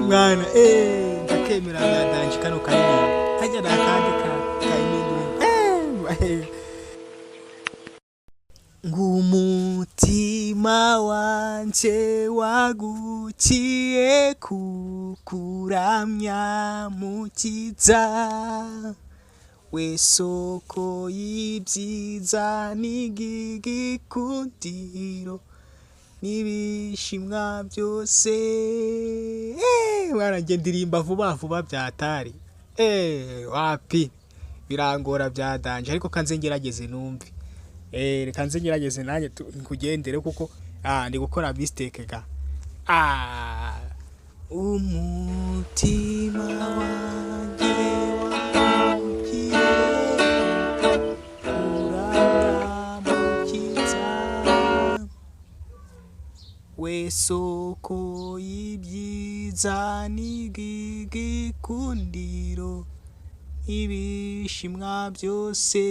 mwana ndakemera byadanji kano kanini hajya nakandika kayimindi ngumutima wanje waguciye kukuramya mukiza we soko y'ibyiza n'igikundiro n'ibishimwa byose baranje ndirimba vuba byatari wapi birangora byadanje ariko kanze ngerageze numve reka nze ngerageze nanjye nkugendere kuko ndi gukora mistake ga umutima wanjye wagukiye uramukiza we soko y'ibyiza n'igikundiro ibishimwa byose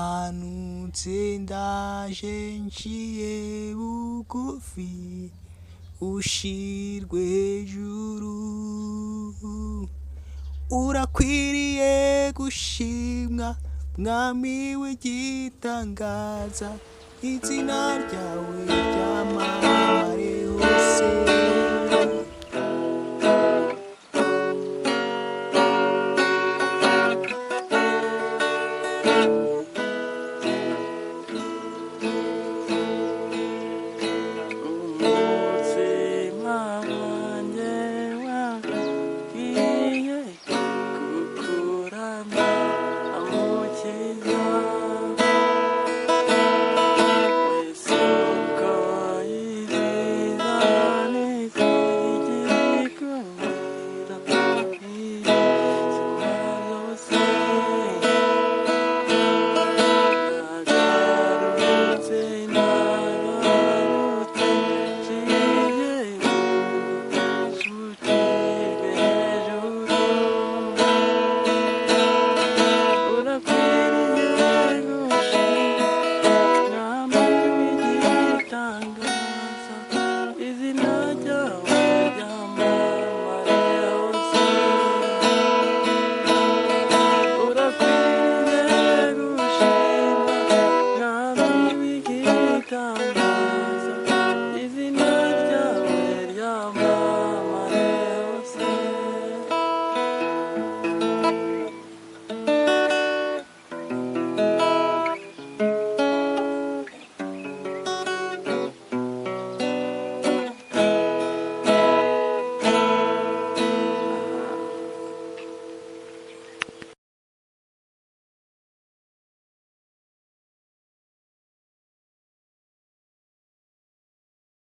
ndamanutse ndaje nciye bugufi ushirwe hejuru urakwiriye gushimwa mwami w'igitangaza izina ryawe